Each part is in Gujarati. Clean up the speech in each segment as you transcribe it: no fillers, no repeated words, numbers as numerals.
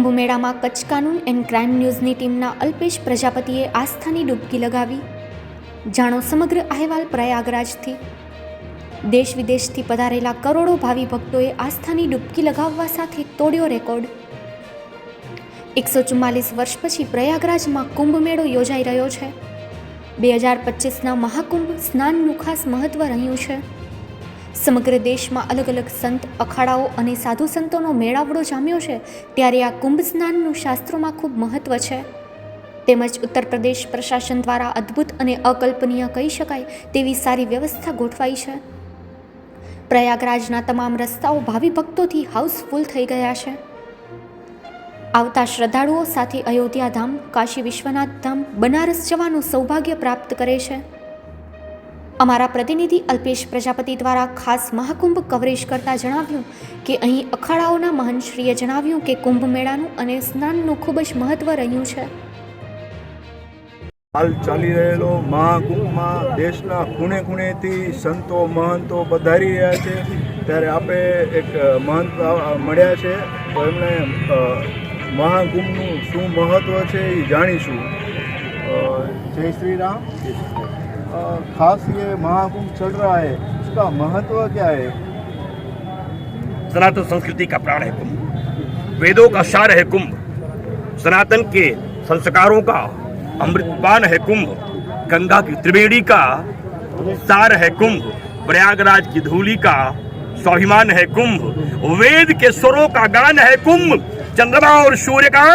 કુંભ મેળામાં કચ્છ કાનૂન એન્ડ ક્રાઇમ ન્યૂઝની ટીમના અલ્પેશ પ્રજાપતિએ આસ્થાની ડૂબકી લગાવી. જાણો સમગ્ર અહેવાલ પ્રયાગરાજથી. દેશ વિદેશથી પધારેલા કરોડો ભાવિ ભક્તોએ આસ્થાની ડૂબકી લગાવવા સાથે તોડ્યો રેકોર્ડ. 144 વર્ષ પછી પ્રયાગરાજમાં કુંભ મેળો યોજાઈ રહ્યો છે. 2025ના મહાકુંભ સ્નાનનું ખાસ મહત્વ રહ્યું છે. સમગ્ર દેશમાં અલગ અલગ સંત અખાડાઓ અને સાધુ સંતોનો મેળાવડો જામ્યો છે, ત્યારે આ કુંભ સ્નાનનું શાસ્ત્રોમાં ખૂબ મહત્વ છે. તેમજ ઉત્તર પ્રદેશ પ્રશાસન દ્વારા અદ્ભુત અને અકલ્પનીય કહી શકાય તેવી સારી વ્યવસ્થા ગોઠવાઈ છે. પ્રયાગરાજના તમામ રસ્તાઓ ભાવિ ભક્તોથી હાઉસફુલ થઈ ગયા છે. આવતા શ્રદ્ધાળુઓ સાથે અયોધ્યા ધામ, કાશી વિશ્વનાથ ધામ, બનારસ જવાનું સૌભાગ્ય પ્રાપ્ત કરે છે. અમારા પ્રતિનિધિ અલ્પેશ પ્રજાપતિ દ્વારા ખાસ મહાકુંભ કવરેજ કરતા જણાવ્યું કે અહીં અખાડાઓના મહંતશ્રીએ જણાવ્યું કે કુંભ મેળાનું અને સ્નાનનું ખૂબ જ મહત્વ રહ્યું છે. હાલ ચાલી રહેલો મહાકુંભમાં દેશના ખૂણે ખૂણેથી સંતો મહંતો પધારી રહ્યા છે, ત્યારે આપણે એક મહંત મળ્યા છે, તો એમણે મહાકુંભનું શું મહત્વ છે એ જાણીશું. जय श्री राम. खास ये महाकुंभ चल रहा है, इसका महत्व क्या है? सनातन संस्कृति का प्राण है कुंभ, वेदों का सार है कुंभ, सनातन के संस्कारों का अमृतपान है कुंभ, गंगा की त्रिवेणी का सार है कुंभ, प्रयागराज की धूलि का स्वाभिमान है कुंभ, वेद के स्वरों का गान है कुंभ, चंद्रमा और सूर्य का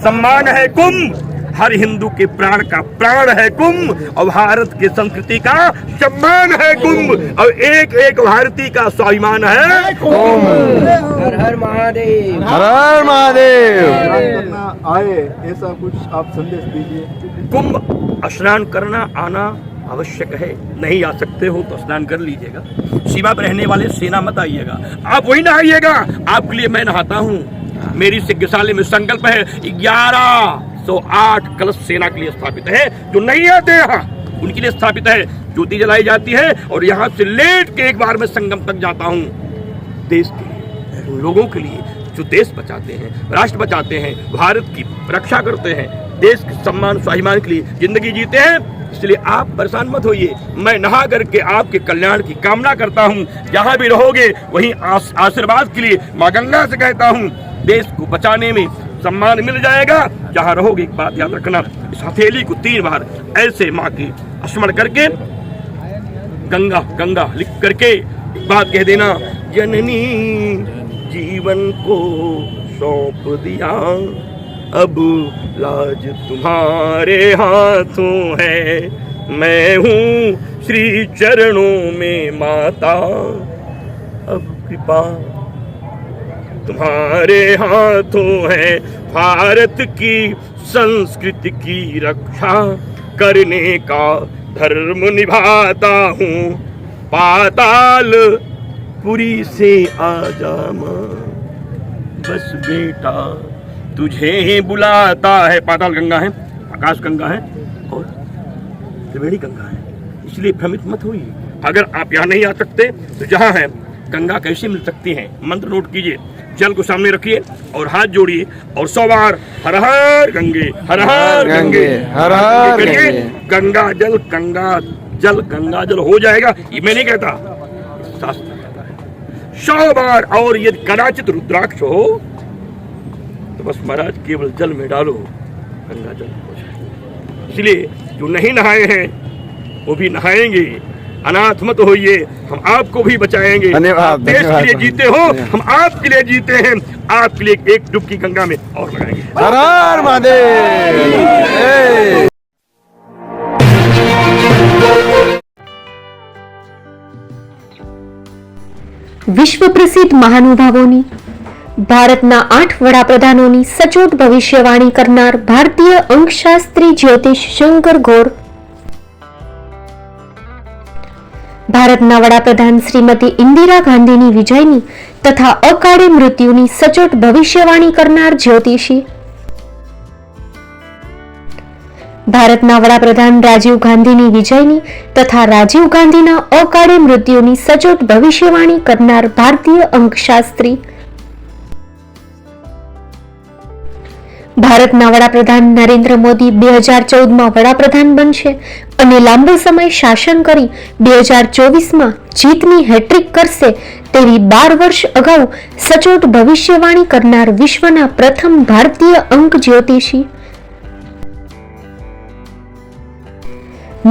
सम्मान है कुंभ, हर हिंदू के प्राण का प्राण है कुंभ, और भारत की संस्कृति का सम्मान है कुंभ, और एक एक भारतीय का स्वाभिमान है कुंभ. हर हर महादेव. हर हर महादेव. आए ऐसा कुछ आप संदेश दीजिए. कुंभ स्नान करना आना आवश्यक है, नहीं आ सकते हो तो स्नान कर लीजिएगा. सीमा पर रहने वाले सेना मत आइएगा, आप वही नहाइएगा. आपके लिए मैं नहाता हूँ. मेरी सिग्गशाली में संकल्प है 1108 कलश सेना के लिए स्थापित है. जो नहीं आते यहाँ उनके लिए स्थापित है. ज्योति जलाई जाती है और यहाँ से लेट के एक बार मैं संगम तक जाता हूँ. देश के लिए, उन लोगों के लिए जो देश बचाते हैं, राष्ट्र बचाते हैं, भारत की रक्षा करते हैं, देश के सम्मान स्वाभिमान के लिए जिंदगी जीते हैं. इसलिए आप परेशान मत होइए. मैं नहा करके आपके कल्याण की कामना करता हूँ. जहाँ भी रहोगे वहीं आशीर्वाद के लिए माँ गंगा से कहता हूँ, देश को बचाने में सम्मान मिल जाएगा. जहाँ रहोगे एक बात याद रखना, इस हथेली को 3 बार ऐसे माँ की स्मरण करके गंगा गंगा लिख करके एक बात कह देना, जननी जीवन को सौंप दिया, अब लाज तुम्हारे हाथों है, मैं हूँ श्री चरणों में माता, अब कृपा तुम्हारे हाथों है, भारत की संस्कृति की रक्षा करने का धर्म निभाता हूँ, पाताल पुरी से आजा माँ, बस बेटा तुझे ही बुलाता है. पाताल गंगा है, आकाश गंगा है और त्रिवेणी गंगा है, इसलिए भ्रमित मत होइए. अगर आप यहाँ नहीं आ सकते तो जहाँ है गंगा कैसे मिल सकती है? मंत्र नोट कीजिए, जल को सामने रखिए और हाथ जोड़िए और 100 बार हर हर गंगे, हर हर गंगे, हर हर गंगे. गंगा जल गंगा जल हो जाएगा. ये मैं नहीं कहता, शास्त्र कहता है. 100 बार. और यदि कदाचित रुद्राक्ष हो तो बस महाराज केवल जल में डालो, गंगा जल हो जाएगा. इसलिए जो नहीं नहाए हैं वो भी नहाएंगे. अनाथ मत होइए, हम आपको भी बचाएंगे. देश के लिए जीते हो, हम आपके लिए जीते हैं. आपके लिए एक डुबकी गंगा में और लगाएंगे. हर हर महादेव. વિશ્વ પ્રસિદ્ધ મહાનુભાવોની, ભારતના 8 વડાપ્રધાનોની સચોટ ભવિષ્યવાણી કરનાર ભારતીય અંકશાસ્ત્રી જ્યોતિષ શંકર ગોર, ભારતના વડાપ્રધાન શ્રીમતી ઇન્દિરા ગાંધીની વિજયની તથા અકાળે મૃત્યુની સચોટ ભવિષ્યવાણી કરનાર જ્યોતિષી, ભારતના વડાપ્રધાન રાજીવ ગાંધીની વિજયની તથા રાજીવ ગાંધીના અકાળે મૃત્યુની સચોટ ભવિષ્યવાણી કરનાર ભારતીય અંકશાસ્ત્રી, ભારતના વડાપ્રધાન નરેન્દ્ર મોદી 2014માં વડાપ્રધાન બનશે અને લાંબો સમય શાસન કરી 2024માં જીતની હેટ્રિક કરશે તેવી 12 વર્ષ અગાઉ સચોટ ભવિષ્યવાણી કરનાર વિશ્વના પ્રથમ ભારતીય અંક જ્યોતિષી,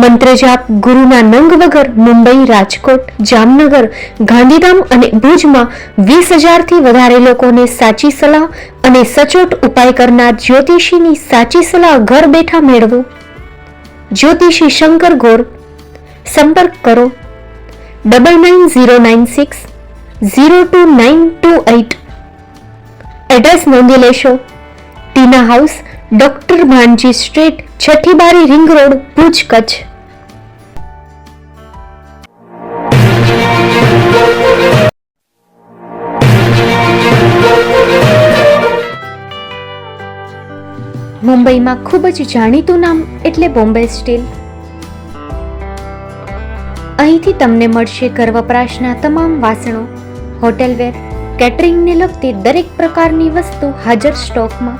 મંત્રજાપ ગુરુના નંગ વગર મુંબઈ, રાજકોટ, જામનગર, ગાંધીધામ અને ભુજમાં 20,000થી વધારે લોકોને સાચી સલાહ અને સચોટ ઉપાય કરનાર જ્યોતિષીની સાચી સલાહ ઘર બેઠા મેળવો. જ્યોતિષી શંકર ગોર. સંપર્ક કરો 9909602928. એડ્રેસ નોંધી લેશો. ટીના હાઉસ, ડોક્ટર ભાણજી સ્ટ્રીટ, છઠ્ઠી બારી, રિંગ રોડ, ભુજ, કચ્છ. મુંબઈમાં ખૂબ જ જાણીતું નામ એટલે બોમ્બે સ્ટીલ. અહીંથી તમને મળશે ઘર વપરાશના તમામ વાસણો, હોટેલવેર, કેટરિંગને લગતી દરેક પ્રકારની વસ્તુ હાજર સ્ટોકમાં.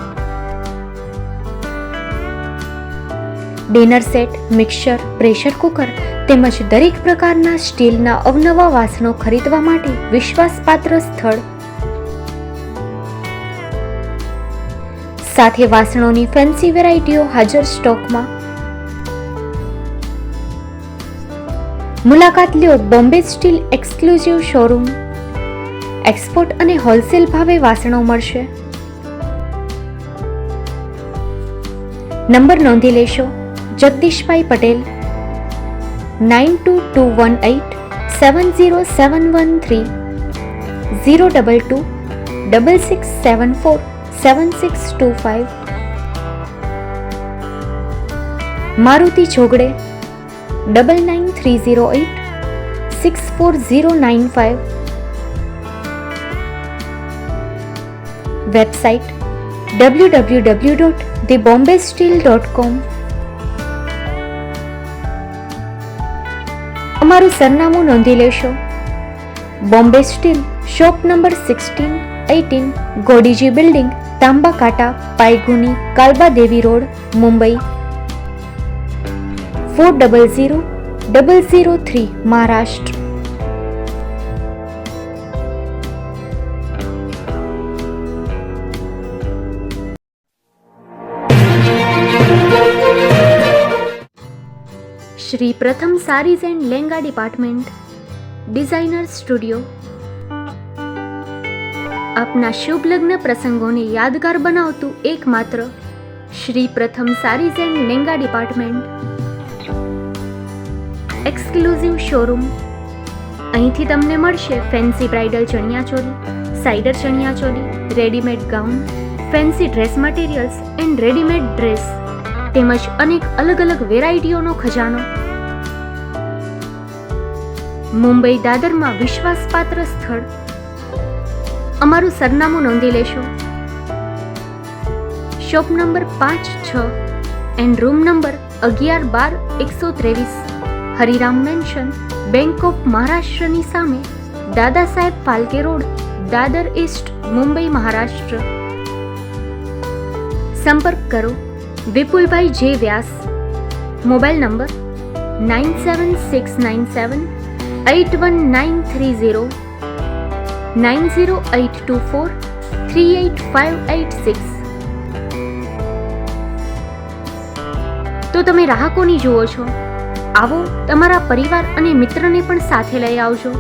Dinner set, mixer, pressure cooker તેમજ દરેક પ્રકારના સ્ટીલના અવનવા વાસણો ખરીદવા માટે વિશ્વાસપાત્ર સ્થળ. સાથે વાસણોની ફેન્સી વેરાયટીઓ હાજર સ્ટોકમાં. મુલાકાત લ્યો Bombay steel exclusive showroom. Export અને હોલસેલ ભાવે વાસણો મળશે. નંબર નોંધી લેશો. જગદીશભાઈ પટેલ 9221870713 02266747625. મારુતિ જોગડે 9930864095. Website www.thebombasteel.com. અમારું સરનામું નોંધી લેશો. Bombay steel, shop number 16-18, Godiji building, Tamba Kanta, Paydhuni, Kalba Devi road, Mumbai 400003, Maharashtra. Shri Pratham sarees and lehenga department, designer studio. આપના શુભ લગ્ન પ્રસંગોને યાદગાર બનાવતું એકમાત્ર Shri Pratham sarees and lehenga department. Exclusive showroom. અહીંથી તમને મળશે fancy bridal chaniya choli, cider chaniya choli, readymade gown, fancy dress materials and readymade dress તેમજ અનેક અલગ અલગ વેરાયટીઓનો ખજાનો. મુંબઈ દાદરમાં વિશ્વાસપાત્ર સ્થળ. અમારું સરનામું નોંધી લેશો. Shop number 5-6 and room number 11-12-123, Hariram mansion, bank of મહારાષ્ટ્રની સામે, દાદા સાહેબ ફાલ્કે રોડ, દાદર ઈસ્ટ, મુંબઈ, મહારાષ્ટ્ર. સંપર્ક કરો વિપુલભાઈ જે વ્યાસ. Mobile number 9769781930, 9082438586. તો તમે રાહ કોની જુઓ છો? આવો, તમારા પરિવાર અને મિત્રને પણ સાથે લઈ આવજો.